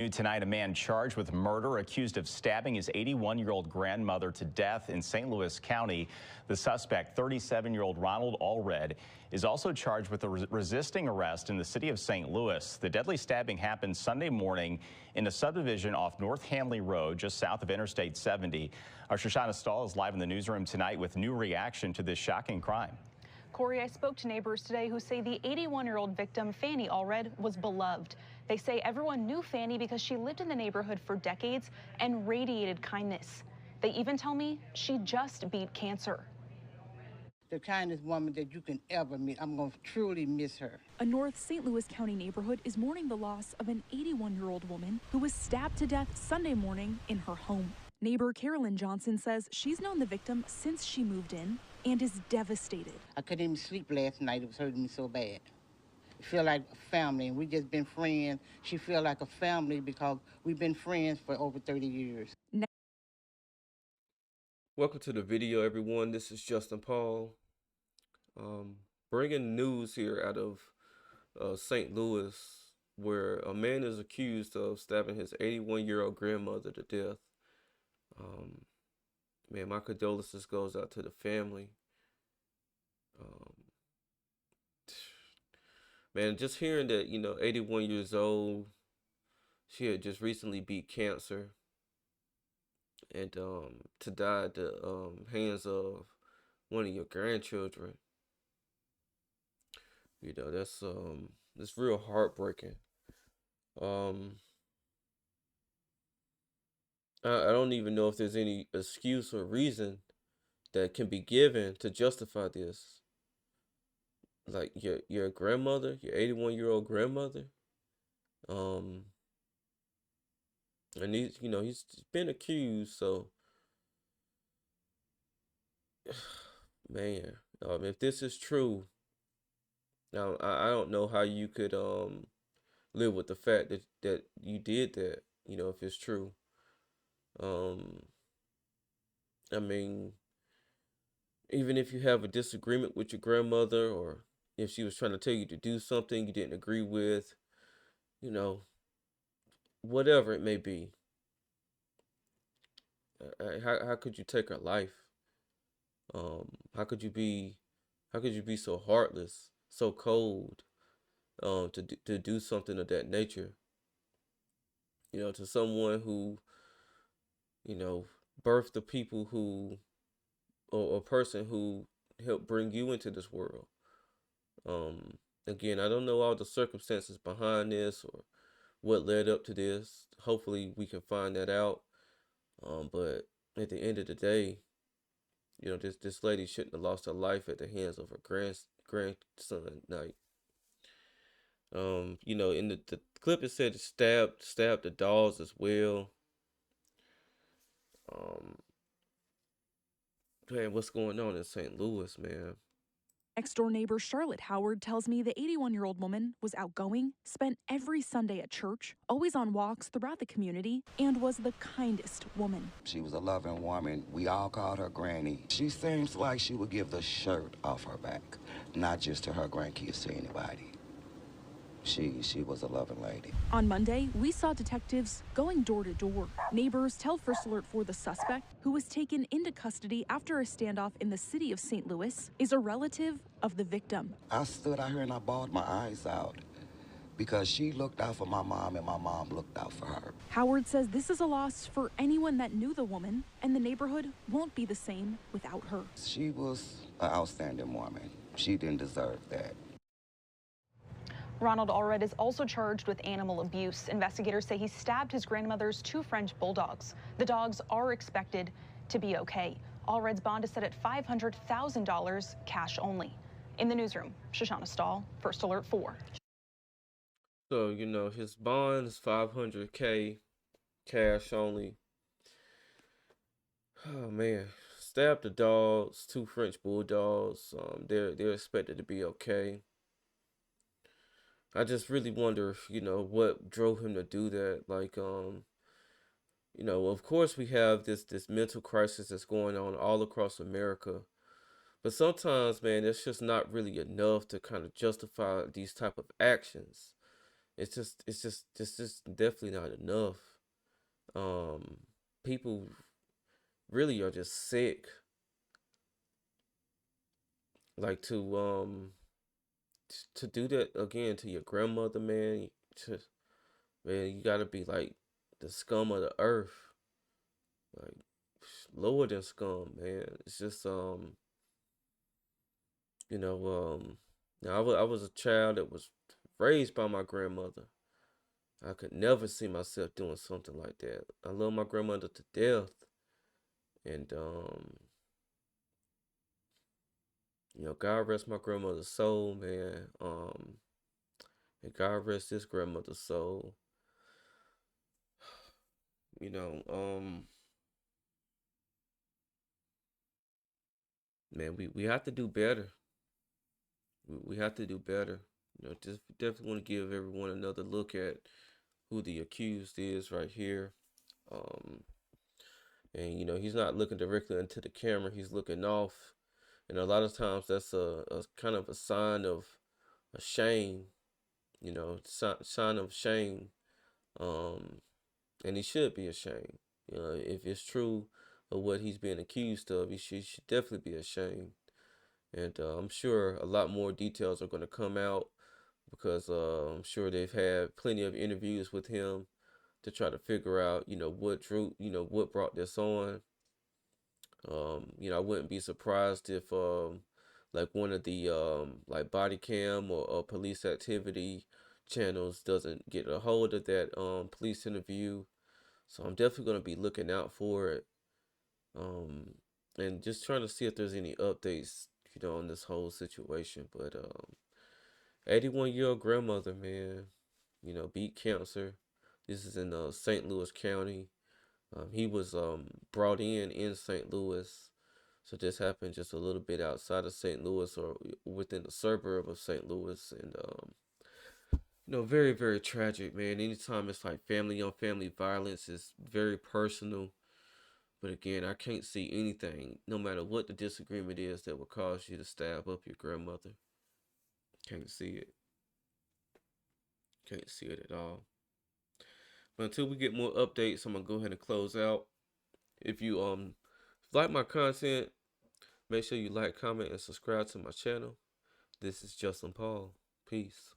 New tonight, a man charged with murder accused of stabbing his 81-year-old grandmother to death in St. Louis County. The suspect, 37-year-old Ronald Allred, is also charged with resisting arrest in the city of St. Louis. The deadly stabbing happened Sunday morning in a subdivision off North Hanley Road, just south of Interstate 70. Our Shoshana Stahl is live in the newsroom tonight with new reaction to this shocking crime. Corey, I spoke to neighbors today who say the 81-year-old victim, Fanny Allred, was beloved. They say everyone knew Fanny because she lived in the neighborhood for decades and radiated kindness. They even tell me she just beat cancer. The kindest woman that you can ever meet. I'm going to truly miss her. A North St. Louis County neighborhood is mourning the loss of an 81-year-old woman who was stabbed to death Sunday morning in her home. Neighbor Carolyn Johnson says she's known the victim since she moved in and is devastated. I couldn't even sleep last night. It was hurting me so bad. I feel like a family, and we just been friends. She feel like a family because we've been friends for over 30 years. Welcome to the video, everyone. This is Justin Paul, bringing news here out of St. Louis, where a man is accused of stabbing his 81-year-old grandmother to death. Man, my condolences goes out to the family. Man, just hearing that, 81 years old, she had just recently beat cancer, and to die at the hands of one of your grandchildren, that's real heartbreaking. I don't even know if there's any excuse or reason that can be given to justify this. Like your grandmother, your 81-year-old grandmother, and he's been accused. So, man, if this is true, now I don't know how you could live with the fact that you did that. If it's true. I mean, even if you have a disagreement with your grandmother, or if she was trying to tell you to do something you didn't agree with, whatever it may be, how could you take her life? How could you be so heartless, so cold, to do something of that nature? To someone who, birthed the people who, or a person who helped bring you into this world. Again, I don't know all the circumstances behind this or what led up to this. Hopefully we can find that out. But at the end of the day, this lady shouldn't have lost her life at the hands of her grandson. Like, in the clip it said it stabbed the dolls as well. Man, what's going on in St. Louis, man? Next-door neighbor Charlotte Howard tells me the 81-year-old woman was outgoing, spent every Sunday at church, always on walks throughout the community, and was the kindest woman. She was a loving woman. We all called her Granny. She seems like she would give the shirt off her back, not just to her grandkids, to anybody. She was a loving lady. On Monday, we saw detectives going door to door. Neighbors tell First Alert 4 the suspect, who was taken into custody after a standoff in the city of St. Louis, is a relative of the victim. I stood out here and I bawled my eyes out because she looked out for my mom and my mom looked out for her. Howard says this is a loss for anyone that knew the woman, and the neighborhood won't be the same without her. She was an outstanding woman. She didn't deserve that. Ronald Allred is also charged with animal abuse. Investigators say he stabbed his grandmother's 2 French bulldogs. The dogs are expected to be okay. Allred's bond is set at $500,000 cash only. In the newsroom, Shoshana Stahl, First Alert 4. So, his bond is $500K cash only. Oh man, stabbed the dogs, 2 French bulldogs. They're expected to be okay. I just really wonder if, what drove him to do that. Like, of course we have this mental crisis that's going on all across America. But sometimes, man, it's just not really enough to kind of justify these type of actions. it's just definitely not enough. Um, People really are just sick. Like to do that again to your grandmother, man. Man, you gotta be like the scum of the earth, like lower than scum, man. It's just you know now I was a child that was raised by my grandmother. I could never see myself doing something like that. I love my grandmother to death, and God rest my grandmother's soul, man. And God rest this grandmother's soul. You know, man, we have to do better. We have to do better. Just definitely want to give everyone another look at who the accused is right here. Um, and he's not looking directly into the camera; he's looking off. And a lot of times that's a kind of a sign of a shame. Sign of shame. Um, and he should be ashamed. If it's true of what he's being accused of, he should definitely be ashamed. And I'm sure a lot more details are going to come out because I'm sure they've had plenty of interviews with him to try to figure out, what brought this on. I wouldn't be surprised if, like one of the like body cam or police activity channels doesn't get a hold of that police interview. So I'm definitely going to be looking out for it. Um, and just trying to see if there's any updates, on this whole situation. But 81-year-old grandmother, man, beat cancer. This is in St. Louis County. He was brought in St. Louis. So this happened just a little bit outside of St. Louis or within the suburb of St. Louis. And, very, very tragic, man. Anytime it's like family on family violence, is very personal. But again, I can't see anything, no matter what the disagreement is, that will cause you to stab up your grandmother. Can't see it. Can't see it at all. But until we get more updates, I'm gonna go ahead and close out. If you like my content, make sure you like, comment, and subscribe to my channel. This is Justin Paul. Peace.